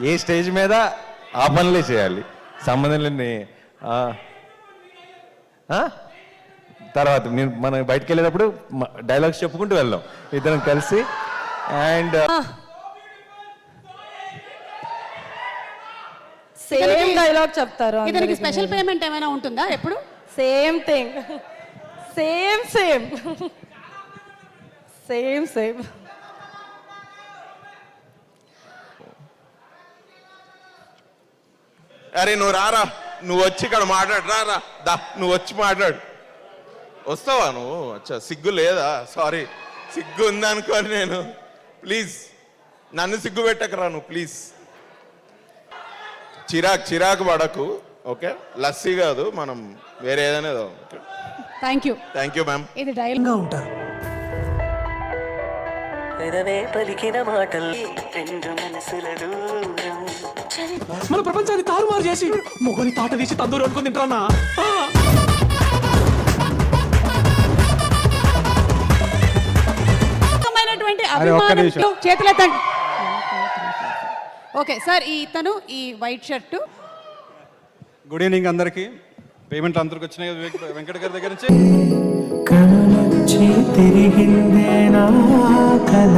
ఏ stage మీద ఆ పనులే చేయాలి, సంబంధం లేని తర్వాత మనం బయటకు వెళ్ళేటప్పుడు డైలాగ్స్ చెప్పుకుంటూ వెళ్దాం ఇద్దరం కలిసి. అండ్ సేమ్ డైలాగ్ చెప్తారు. ఇతనికి స్పెషల్ పేమెంట్ ఏమైనా ఉంటుందా ఎప్పుడు? Same thing, same same same same. అరే నువ్వు రారా, నువ్వు వచ్చి ఇక్కడ మాట్లాడు, రారా దా, నువ్వు వచ్చి మాట్లాడు. వస్తావా నువ్వు? అచ్చా, సిగ్గు లేదా? సారీ, సిగ్గు ఉందనుకోని నేను. ప్లీజ్ నన్ను సిగ్గు పెట్టకరా నువ్వు, ప్లీజ్. చిరాకు పడకు, ఓకే? లస్సీ కాదు, మనం వేరే ఏదైనా. Thank you ma'am. ఇది డైలాగ్ ఉంటారు. పలికిన మాటలు రెండు మనసుల దూరం మన ప్రపంచాన్ని తారుమారు చేసి మొగని తాట తీసి తందూరు అనుకుని తింటానా. చేతులెత్తండి. ఓకే సార్, ఇతను ఈ వైట్ షర్టు. గుడ్ ఈవినింగ్ అందరికి. పేమెంట్ అందరికి వచ్చినాయి వెంకట గారి దగ్గర నుంచి. కనులొచ్చి తిరిగిందే నా కళ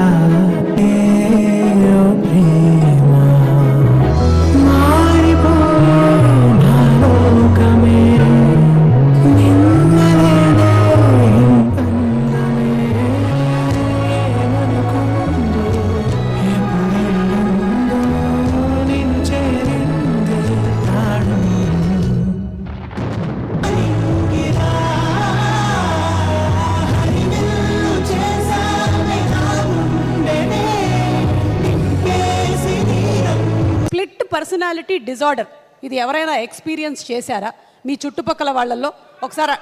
పర్సనాలిటీ డిజార్డర్, ఇది ఎవరైనా ఎక్స్పీరియన్స్ చేశారా మీ చుట్టుపక్కల వాళ్ళల్లో? ఒకసారి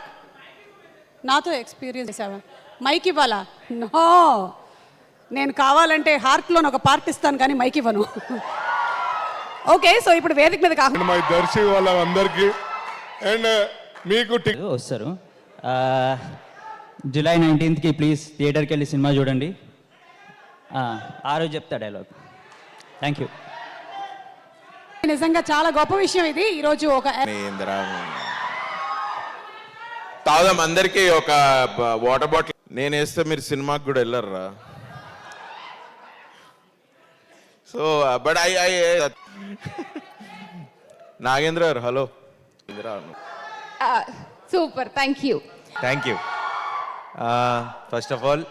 నాతో ఎక్స్పీరియన్స్ చేసావా? మైక్ ఇవ్వాలా? నో, నేను కావాలంటే హార్ట్లో ఒక పార్ట్ ఇస్తాను కానీ మైక్ ఇవ్వను. ఓకే, సో ఇప్పుడు వేదిక మీద కాకుండా మా దర్శి వాళ్ళందరికీ అండ్ మీకు వస్తారు. జూలై 19th ప్లీజ్ థియేటర్కి వెళ్ళి సినిమా చూడండి. ఆ రోజు చెప్తా డైలాగ్. Thank you. నిజంగా చాలా గొప్ప విషయం ఇది. ఈరోజు ఒక తాగుదాం అందరికీ ఒక వాటర్ బాటిల్. నేను వేస్తే మీరు సినిమాకి కూడా వెళ్ళర్రా. సో బట్ ఐ నాగేంద్ర గారు, hello. Super, thank you. First of all